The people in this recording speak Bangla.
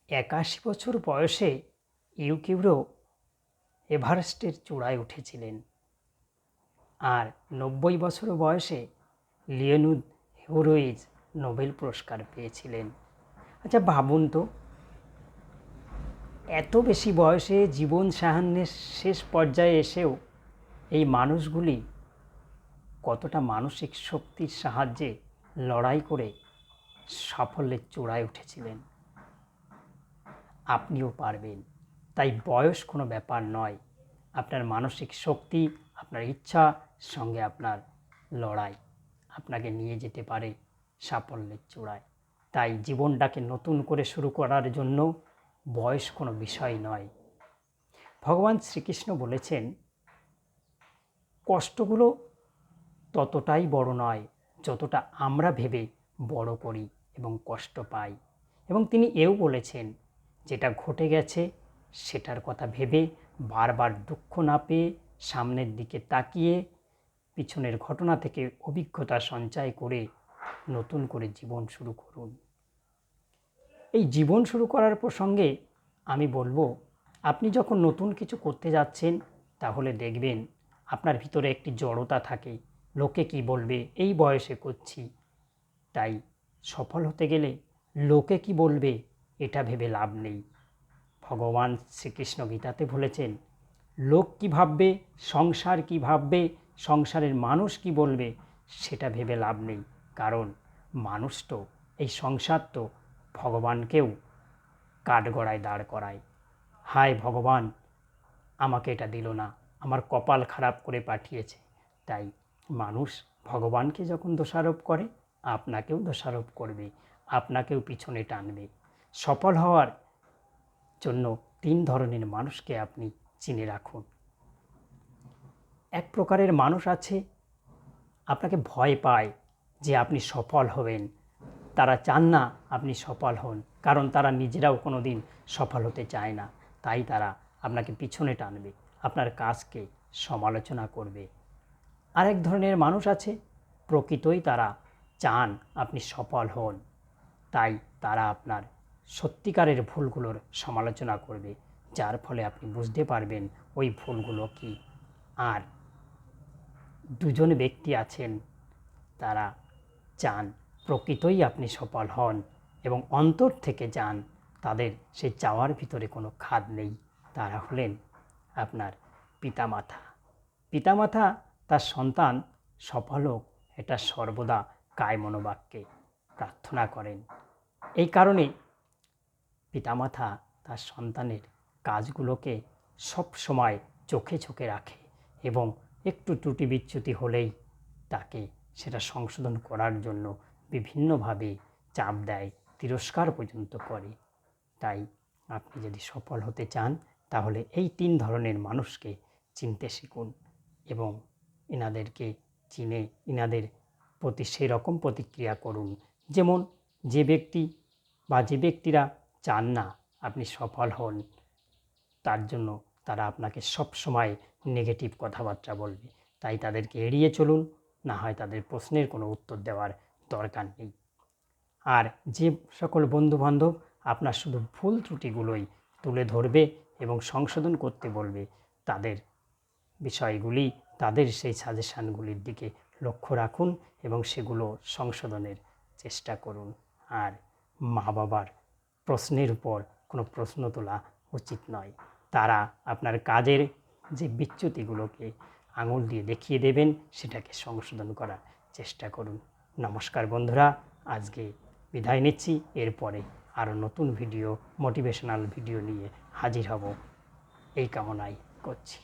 81 বছর বয়সে ইউকিউরো এভারেস্টের চূড়ায় উঠেছিলেন, আর 90 বছর বয়সে লিওনিদ হেরোইজ নোবেল পুরস্কার পেয়েছিলেন। আচ্ছা ভাবুন তো, এত বেশি বয়সে জীবন সাহান্যের শেষ পর্যায়ে এসেও এই মানুষগুলি কতটা মানসিক শক্তির সাহায্যে লড়াই করে সাফল্যের চূড়ায় উঠেছিলেন। আপনিও পারবেন। তাই বয়স কোনো ব্যাপার নয়, আপনার মানসিক শক্তি, আপনার ইচ্ছা সঙ্গে আপনার লড়াই আপনাকে নিয়ে যেতে পারে সাফল্যের চূড়ায়। তাই জীবনটাকে নতুন করে শুরু করার জন্য বয়স কোনো বিষয় নয়। ভগবান শ্রীকৃষ্ণ বলেছেন, কষ্টগুলো ততটাই বড় নয় যতটা আমরা ভেবে বড় করি এবং কষ্ট পাই। এবং তিনি এও বলেছেন, যেটা ঘটে গেছে সেটার কথা ভেবে বারবার দুঃখ না পেয়ে সামনের দিকে তাকিয়ে পিছনের ঘটনা থেকে অভিজ্ঞতা সঞ্চয় করে নতুন করে জীবন শুরু করুন। এই জীবন শুরু করার প্রসঙ্গে আমি বলবো, আপনি যখন নতুন কিছু করতে যাচ্ছেন তাহলে দেখবেন আপনার ভিতরে একটি জড়তা থাকে, লোকে কি বলবে, এই বয়সে করছি। তাই সফল হতে গেলে লোকে কি বলবে এটা ভেবে লাভ নেই। ভগবান শ্রীকৃষ্ণ গীতাতে বলেছেন, লোক কি ভাববে, সংসার কি ভাববে, সংসারের মানুষ কি বলবে, সেটা ভেবে লাভ নেই। কারণ মানুষ তো, এই সংসার তো ভগবানকেও কাঠগড়ায় দাঁড় করায়। হায় ভগবান, আমাকে এটা দিল না, আমার কপাল খারাপ করে পাঠিয়েছে। তাই মানুষ ভগবানকে যখন দোষারোপ করে, আপনাকেও দোষারোপ করবে, আপনাকেও পিছনে টানবে। সফল হওয়ার জন্য 3 ধরনের মানুষকে আপনি চিনে রাখুন। এক প্রকারের মানুষ আছে, আপনাকে ভয় পায় যে আপনি সফল হবেন, তারা চান না আপনি সফল হন, কারণ তারা নিজেরাও কোনো দিন সফল হতে চায় না। তাই তারা আপনাকে পিছনে টানবে, আপনার কাজকে সমালোচনা করবে। আরেক ধরনের মানুষ আছে, প্রকৃতই তারা চান আপনি সফল হন, তাই তারা আপনার সত্যিকারের ভুলগুলোর সমালোচনা করবে, যার ফলে আপনি বুঝতে পারবেন ওই ভুলগুলো কী। আর দুজন ব্যক্তি আছেন, তারা চান প্রকৃতই আপনি সফল হন এবং অন্তর থেকে চান, তাদের সেই চাওয়ার ভিতরে কোনো খাদ নেই। তারা হলেন আপনার পিতামাতা। পিতামাতা তার সন্তান সফল হোক, এটা সর্বদা কায় মনোবাক্যে প্রার্থনা করেন। এই কারণে পিতামাতা তার সন্তানের কাজগুলোকে সব সময় চোখে চোখে রাখে এবং একটু ত্রুটি বিচ্যুতি হলেই তাকে সেটা সংশোধন করার জন্য বিভিন্নভাবে চাপ দেয়, তিরস্কার পর্যন্ত করে। তাই আপনি যদি সফল হতে চান তাহলে এই 3 ধরনের মানুষকে চিনতে শিখুন এবং এনাদেরকে চিনে এনাদের প্রতি সেই রকম প্রতিক্রিয়া করুন। যেমন যে ব্যক্তি বা যে ব্যক্তিরা চান না আপনি সফল হন, তার জন্য তারা আপনাকে সব সময় নেগেটিভ কথাবার্তা বলবে, তাই তাদেরকে এড়িয়ে চলুন, না হয় তাদের প্রশ্নের কোনো উত্তর দেওয়ার দরকার নেই। আর যে সকল বন্ধুবান্ধব আপনার শুধু ভুল ত্রুটিগুলোই তুলে ধরবে এবং সংশোধন করতে বলবে, তাদের বিষয়গুলি, তাদের সেই সাজেশানগুলির দিকে লক্ষ্য রাখুন এবং সেগুলো সংশোধনের চেষ্টা করুন। আর মা বাবার প্রশ্নের উপর কোনো প্রশ্ন তোলা উচিত নয়। তারা আপনার কাজের যে বিচ্যুতিগুলোকে আঙুল দিয়ে দেখিয়ে দেবেন, সেটাকে সংশোধন করার চেষ্টা করুন। নমস্কার বন্ধুরা, আজকে বিদায় নিচ্ছি। এরপরে আরও নতুন ভিডিও, মোটিভেশনাল ভিডিও নিয়ে হাজির হব, এই কামনাই করছি।